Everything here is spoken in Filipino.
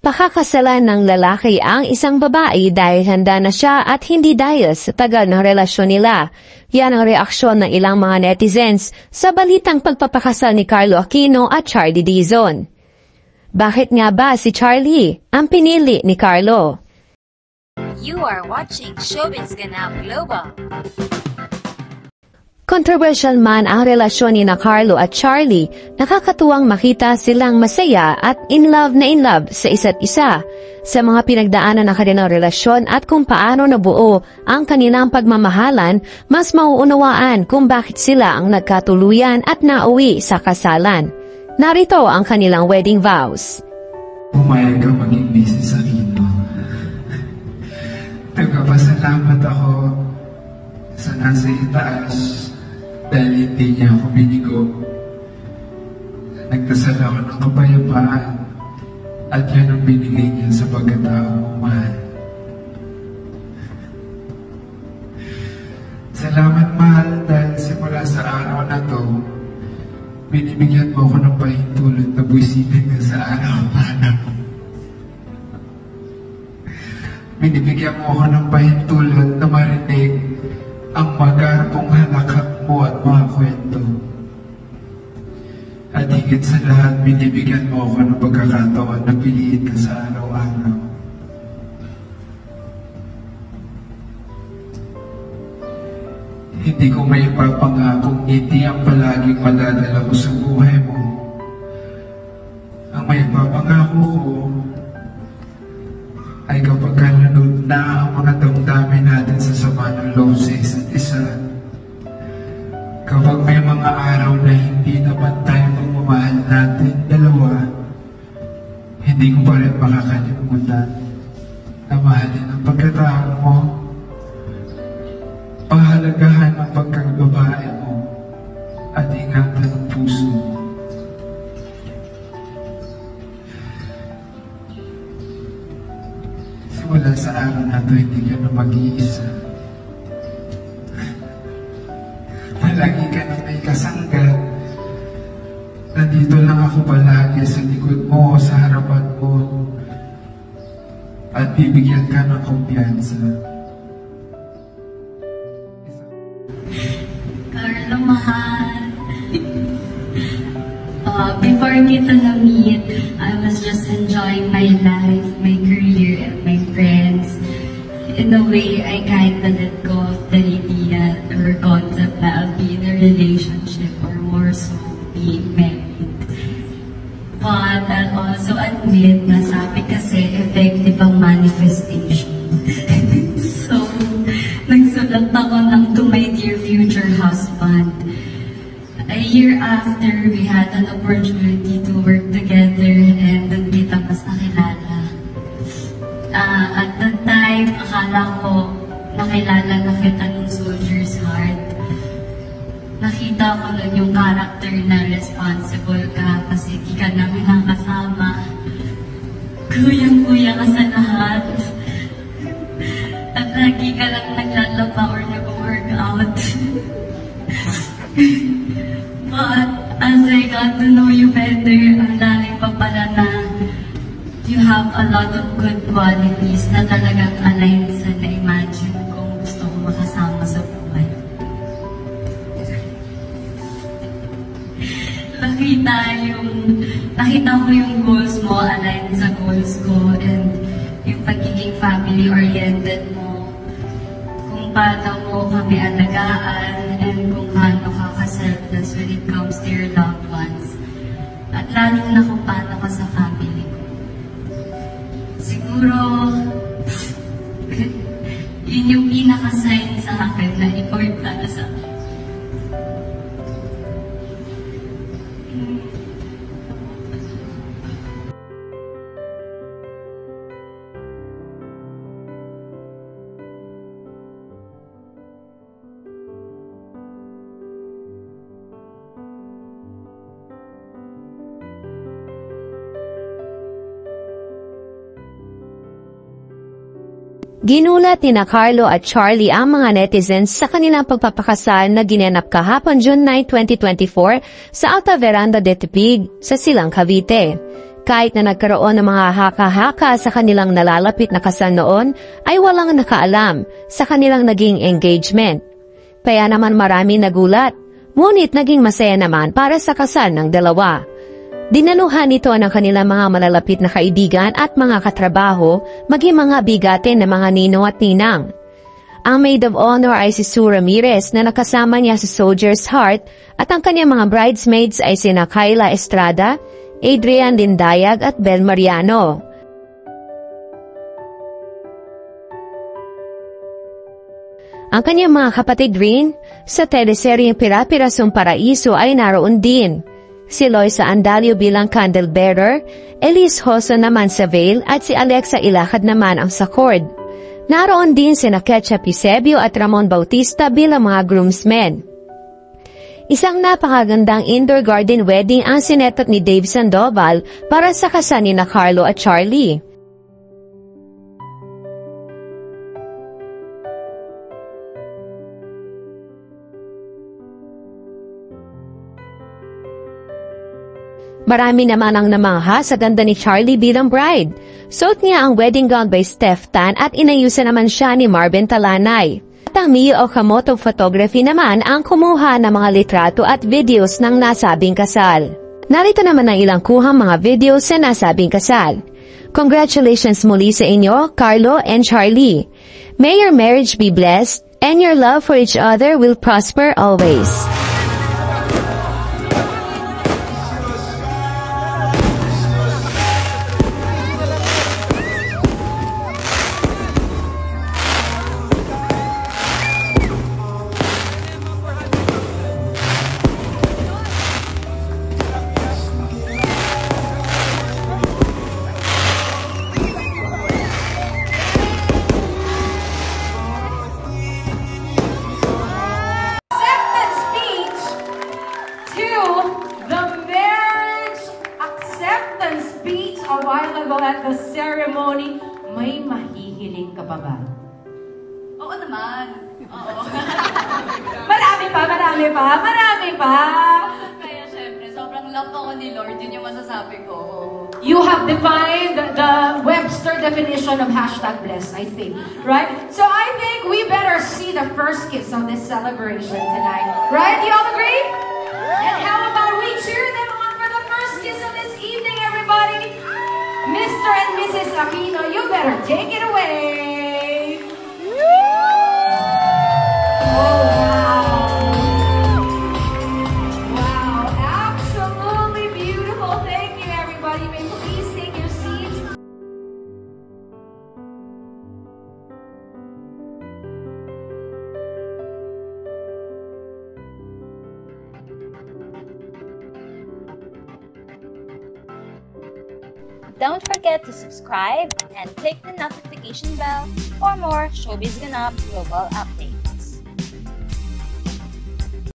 Pakakasalan ng lalaki ang isang babae dahil handa na siya at hindi dahil sa tagal ng relasyon nila. Yan ang reaksyon ng ilang mga netizens sa balitang pagpapakasal ni Carlo Aquino at Charlie Dizon. Bakit nga ba si Charlie ang pinili ni Carlo? You are watching Showbiz Ganap Global. Controversial man ang relasyon ni Carlo at Charlie, nakakatuwang makita silang masaya at in love sa isa't isa. Sa mga pinagdaanan ng kanilang relasyon at kung paano nabuo ang kanilang pagmamahalan, mas mauunawaan kung bakit sila ang nagkatuluyan at nauwi sa kasalan. Narito ang kanilang wedding vows. Pumayag ka maging busy sa Aquino. Nagpapasalamat ako sa nasa itaas dahil hindi niya ako binigo. Nagdasal ako ng kapayapaan at yan ang binigay niya sa pagkatao mong mahal. Salamat mahal dahil simula sa araw na to, binibigyan mo ako ng pahintulot na buwisilin ka sa araw-araw. Binibigyan mo ako ng pahintulot na marinig ang magarapong halakak mo at mga kwento. At higit sa lahat, binibigyan mo ako ng pagkakataon na piliin ka sa araw-araw. Hindi ko may ipapangakong ngiti ang palaging madadala ko sa buhay mo. Ang may ipapangako ko ay kapag kalunod na ang mga damdamin natin sa sama ng loob sa isa't isa. Kapag may mga araw na hindi naman tayo magmamahal natin dalawa, hindi ko pa rin makakalimutan na mahalin ang pagkatao mo, pahalagahan ang pagkababae mo, at ingatan ang puso mo. Simula sa araw na ito, hindi ka na mag-iisa. Palagi ka na may kasanggat. Nandito lang ako palagi sa likod mo o sa harapan mo. At bibigyan ka ng kumpiyansa. Carlo, mahal. Before kita na-meet, I was just enjoying my life, my career, and my friends. In a way, I kinda let go of the idea or concept na I'll be in a relationship or more so being married. But I'll also admit na sabi kasi effective ang manifestation. So, nagsulat ako ng to my dear future husband. A year after, we had an opportunity to work together and doon kita mas nakilala. At that time, akala ko nakilala na kita ng soldier's heart. Nakita ko nun yung character na responsible ka kasi di ka namin nakasama. Kuyang-kuya ka sa lahat. At lagi ka lang naglalaba or nag-workout. But as I got to know you better, ang lalim pa pala na you have a lot of good qualities na talagang align sa na-imagine kong gusto kong makasama sa buhay. Nakita ko yung goals mo, align sa goals ko, and yung pagiging family-oriented mo, kung paano mo kami alagaan, and kung paano ka selfless when it comes to your loved ones. At lalo na kung paano ka sa family ko. Siguro, yun yung pinaka-sign sa akin na important sa akin. Ginulat ni Carlo at Charlie ang mga netizens sa kanilang pagpapakasal na ginanap kahapon June 9, 2024 sa Alta Veranda de Tepig sa Silang Cavite. Kahit na nagkaroon ng mga haka-haka sa kanilang nalalapit na kasal noon, ay walang nakaalam sa kanilang naging engagement. Kaya naman marami nagulat, ngunit naging masaya naman para sa kasal ng dalawa. Dinaluhan ito ng kanilang mga malalapit na kaibigan at mga katrabaho, maging mga bigatin na mga ninong at ninang. Ang maid of honor ay si Sue Ramirez na nakasama niya sa Soldier's Heart at ang kanyang mga bridesmaids ay sina Kyla Estrada, Adrian Lindayag at Bel Mariano. Ang kanyang mga kapatid rin sa teleseryeng Pira-Pirasong Paraiso ay naroon din. Si Loisa Andalio bilang candlebearer, Elise Hoso naman sa veil at si Alexa Ilacad naman ang sa cord. Naroon din sina Ketcha Pisebio at Ramon Bautista bilang mga groomsmen. Isang napakagandang indoor garden wedding ang sinetot ni Dave Sandoval para sa kasal ni Carlo at Charlie. Marami naman ang namangha sa ganda ni Charlie bilang bride. Suot niya ang wedding gown by Steph Tan at inayusan naman siya ni Marvin Talanay. At ang Mio Okamoto Photography naman ang kumuha ng mga litrato at videos ng nasabing kasal. Narito naman ang ilang kuhang mga videos sa nasabing kasal. Congratulations muli sa inyo, Carlo and Charlie. May your marriage be blessed and your love for each other will prosper always. A while ago at the ceremony, may mahihiling ka ba ba? Oo naman. Oo. Marami pa. Kaya syempre, sobrang love ako ni Lord. Yun yung masasabi ko. You have defined the Webster definition of #blessed, I think. Right? So I think we better see the first kiss of this celebration tonight. Right? You all agree? And how about we cheer them on for the first kiss of this evening, everybody? Mr. and Mrs. Aquino, you better take it away. Oh, wow. Wow, absolutely beautiful. Thank you, everybody. May please take your seats. Don't forget to subscribe and click the notification bell for more Showbiz Ganap global updates.